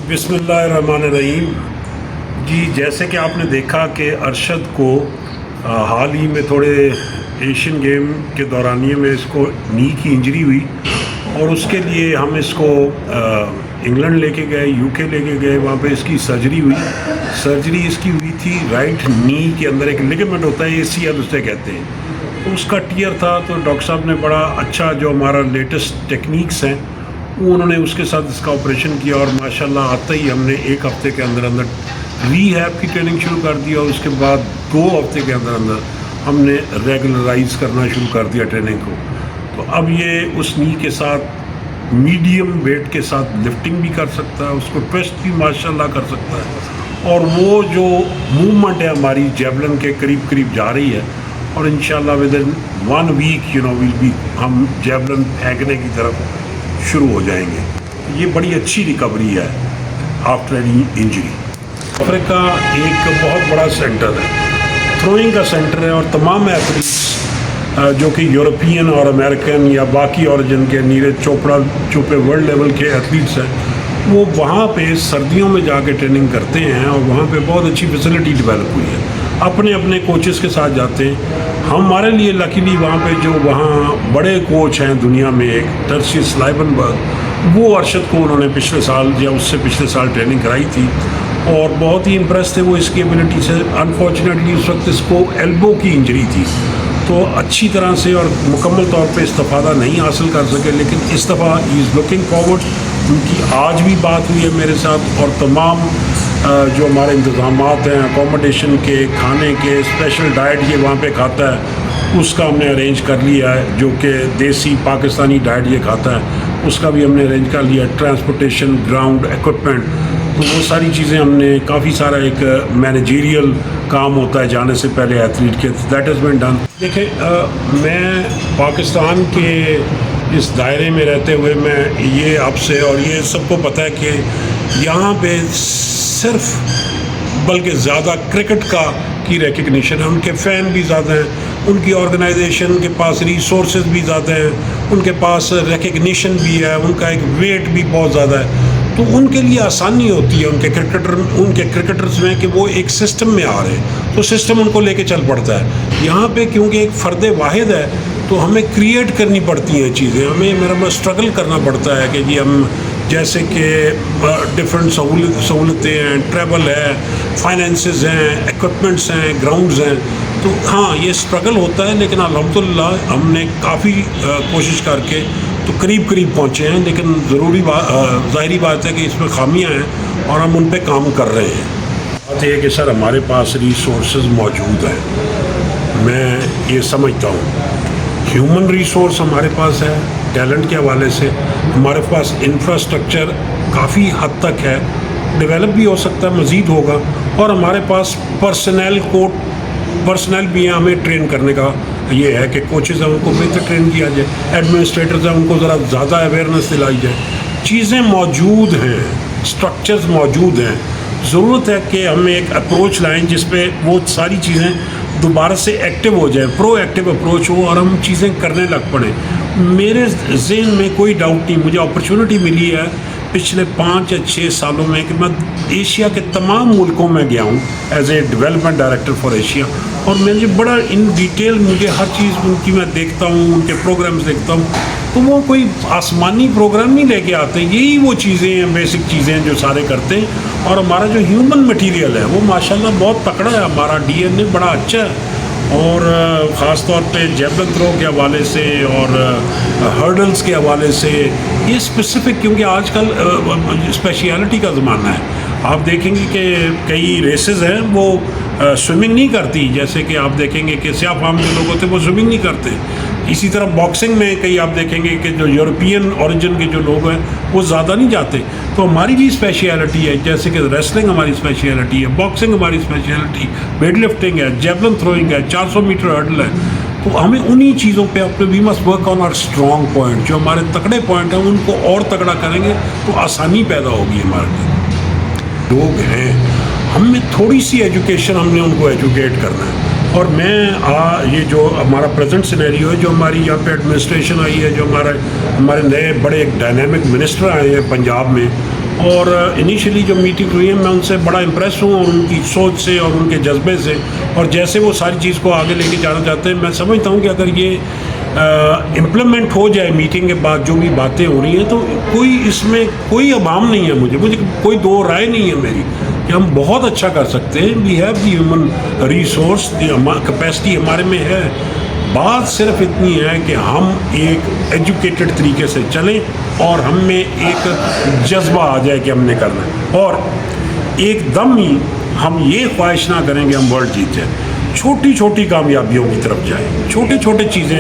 بسم اللہ الرحمن الرحیم. جی جیسے کہ آپ نے دیکھا کہ ارشد کو حال ہی میں تھوڑے ایشین گیم کے دورانیے میں اس کو نی کی انجری ہوئی اور اس کے لیے ہم اس کو انگلینڈ لے کے گئے, یو کے لے کے گئے. وہاں پہ اس کی سرجری ہوئی. سرجری اس کی ہوئی تھی رائٹ نی کے اندر, ایک لیگمنٹ ہوتا ہے ACL اسے کہتے ہیں, تو اس کا ٹیئر تھا. تو ڈاکٹر صاحب نے بڑا اچھا جو ہمارا لیٹسٹ ٹیکنیکس ہیں وہ انہوں نے اس کے ساتھ اس کا آپریشن کیا اور ماشاءاللہ آتا ہی ہم نے ایک ہفتے کے اندر اندر ری ہیب کی ٹریننگ شروع کر دی اور اس کے بعد 2 ہفتے کے اندر اندر ہم نے ریگولرائز کرنا شروع کر دیا ٹریننگ کو. تو اب یہ اس نی کے ساتھ میڈیم ویٹ کے ساتھ لفٹنگ بھی کر سکتا ہے, اس کو ٹویسٹ بھی ماشاءاللہ کر سکتا ہے, اور وہ جو موومنٹ ہے ہماری جیولن کے قریب قریب جا رہی ہے اور انشاءاللہ within 1 week will be ہم جیولن پھینکنے کی طرف شروع ہو جائیں گے. یہ بڑی اچھی ریکوری ہے آفٹر اینی انجری. افریقہ ایک بہت بڑا سینٹر ہے, تھروئنگ کا سینٹر ہے, اور تمام ایتھلیٹس جو کہ یورپین اور امریکن یا باقی اوریجن کے نیرج چوپڑا جو پہ ورلڈ لیول کے ایتھلیٹس ہیں وہ وہاں پہ سردیوں میں جا کے ٹریننگ کرتے ہیں اور وہاں پہ بہت اچھی فیسلٹی ڈیولپ ہوئی ہے. اپنے اپنے کوچز کے ساتھ جاتے ہیں. ہمارے لیے لکیلی وہاں پہ جو وہاں بڑے کوچ ہیں دنیا میں, ایک ٹرسیس لائبنبرگ, وہ ارشد کو انہوں نے پچھلے سال یا اس سے پچھلے سال ٹریننگ کرائی تھی اور بہت ہی امپریس تھے وہ اس کی ایبلٹی سے. انفارچونیٹلی اس وقت اس کو ایلبو کی انجری تھی تو اچھی طرح سے اور مکمل طور پہ استفادہ نہیں حاصل کر سکے, لیکن اس دفعہ ہی از لوکنگ فارورڈ. ان کی آج بھی بات ہوئی ہے میرے ساتھ اور تمام جو ہمارے انتظامات ہیں اکوموڈیشن کے, کھانے کے, اسپیشل ڈائٹ یہ وہاں پہ کھاتا ہے اس کا ہم نے ارینج کر لیا ہے, جو کہ دیسی پاکستانی ڈائٹ یہ کھاتا ہے اس کا بھی ہم نے ارینج کر لیا. ٹرانسپورٹیشن, گراؤنڈ ایکوپمنٹ, تو وہ ساری چیزیں ہم نے, کافی سارا ایک مینیجیریل کام ہوتا ہے جانے سے پہلے ایتھلیٹ کے, دیٹ ہیز بین ڈن. دیکھیں میں پاکستان کے اس دائرے میں رہتے ہوئے میں یہ آپ سے, اور یہ سب کو پتہ ہے کہ یہاں پہ صرف بلکہ زیادہ کرکٹ کی ریکگنیشن ہے. ان کے فین بھی زیادہ ہیں, ان کی آرگنائزیشن کے پاس ریسورسز بھی زیادہ ہیں, ان کے پاس ریکگنیشن بھی ہے, ان کا ایک ویٹ بھی بہت زیادہ ہے. تو ان کے لیے آسانی ہوتی ہے ان کے کرکٹرز میں کہ وہ ایک سسٹم میں آ رہے ہیں تو سسٹم ان کو لے کے چل پڑتا ہے. یہاں پہ کیونکہ ایک فرد واحد ہے تو ہمیں کریٹ کرنی پڑتی ہیں چیزیں, ہمیں میرا اسٹرگل کرنا پڑتا ہے کہ جی ہم جیسے کہ ڈفرینٹ سہولتیں ہیں, ٹریول ہے, فائنینسز ہیں, ایکوپمنٹس ہیں, گراؤنڈز ہیں. تو ہاں یہ اسٹرگل ہوتا ہے, لیکن الحمدللہ ہم نے کافی کوشش کر کے تو قریب پہنچے ہیں. لیکن ظاہری بات ہے کہ اس میں خامیاں ہیں اور ہم ان پہ کام کر رہے ہیں. بات یہ ہے کہ سر ہمارے پاس ریسورسز موجود ہیں, میں یہ سمجھتا ہوں ہیومن ریسورس ہمارے پاس ہے ٹیلنٹ کے حوالے سے, ہمارے پاس انفراسٹرکچر کافی حد تک ہے, ڈیولپ بھی ہو سکتا ہے, مزید ہوگا, اور ہمارے پاس پرسنل بھی ہیں ہمیں ٹرین کرنے کا. یہ ہے کہ کوچز ہیں ان کو بہتر ٹرین کیا جائے, ایڈمنسٹریٹرز ہیں ان کو ذرا زیادہ اویئرنیس دلائی جائے. چیزیں موجود ہیں, اسٹرکچرز موجود ہیں, ضرورت ہے کہ ہم ایک اپروچ لائیں جس پہ وہ ساری چیزیں دوبارہ سے ایکٹیو ہو جائیں, پرو ایکٹیو اپروچ ہو اور ہم چیزیں کرنے لگ پڑیں. میرے ذہن میں کوئی ڈاؤٹ نہیں, مجھے اپرچونٹی ملی ہے پچھلے 5 یا 6 سالوں میں کہ میں ایشیا کے تمام ملکوں میں گیا ہوں as a development director for Asia, اور مجھے بڑا ان ڈیٹیل مجھے ہر چیز ان کی میں دیکھتا ہوں, ان کے پروگرامز دیکھتا ہوں. تو وہ کوئی آسمانی پروگرام نہیں لے کے آتے, یہی وہ چیزیں ہیں, بیسک چیزیں جو سارے کرتے ہیں. اور ہمارا جو ہیومن مٹیریل ہے وہ ماشاءاللہ بہت تکڑا ہے, ہمارا DNA بڑا اچھا ہے, اور خاص طور پہ جیولن تھرو کے حوالے سے اور ہرڈلز کے حوالے سے یہ اسپیسیفک, کیونکہ آج کل اسپیشیلٹی کا زمانہ ہے. آپ دیکھیں گے کہ کئی ریسز ہیں وہ سوئمنگ نہیں کرتی, جیسے کہ آپ دیکھیں گے کہ سیاہ فام جو لوگ ہوتے ہیں وہ سوئمنگ نہیں کرتے. اسی طرح باکسنگ میں کئی آپ دیکھیں گے کہ جو یورپین اوریجن کے جو لوگ ہیں وہ زیادہ نہیں جاتے. تو ہماری بھی اسپیشیلٹی ہے, جیسے کہ ریسلنگ ہماری اسپیشیلٹی ہے, باکسنگ ہماری اسپیشیلٹی, ویٹ لفٹنگ ہے, جیولن تھروئنگ ہے, 400 میٹر ہرڈل ہے. تو ہمیں انہی چیزوں پہ اپنے we must work on our strong point, جو ہمارے تکڑے پوائنٹ ہیں ان کو اور تکڑا کریں گے تو آسانی پیدا ہوگی ہمارے لیے. لوگ ہیں ہم میں تھوڑی سی ایجوکیشن, ہم نے ان کو ایجوکیٹ کرنا ہے. اور میں یہ جو ہمارا پریزنٹ سینیریو ہے, جو ہماری یہاں پہ ایڈمنسٹریشن آئی ہے, جو ہمارے نئے بڑے ایک ڈائنامک منسٹر آئے ہیں پنجاب میں, اور انیشلی جو میٹنگ ہوئی ہے میں ان سے بڑا امپریس ہوں، اور ان کی سوچ سے اور ان کے جذبے سے، اور جیسے وہ ساری چیز کو آگے لے کے جانا چاہتے ہیں. میں سمجھتا ہوں کہ اگر یہ امپلیمنٹ ہو جائے میٹنگ کے بعد جو بھی باتیں ہو رہی ہیں، تو کوئی اس میں کوئی ابہام نہیں ہے، مجھے کوئی دو رائے نہیں ہے میری کہ ہم بہت اچھا کر سکتے ہیں. We have the human resource, capacity ہمارے میں ہے. بات صرف اتنی ہے کہ ہم ایک ایجوکیٹڈ طریقے سے چلیں اور ہم میں ایک جذبہ آ جائے کہ ہم نے کرنا ہے، اور ایک دم ہی ہم یہ خواہش نہ کریں کہ ہم ورلڈ جیت جائیں. چھوٹی چھوٹی کامیابیوں کی طرف جائیں، چھوٹی چھوٹی چیزیں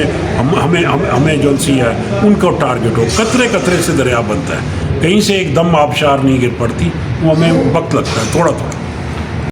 ہمیں جو سی ہے ان کو ٹارگٹ ہو. قطرے قطرے سے دریا بنتا ہے، کہیں سے ایک دم آبشار نہیں گر پڑتی، وہ ہمیں وقت لگتا ہے تھوڑا تھوڑا.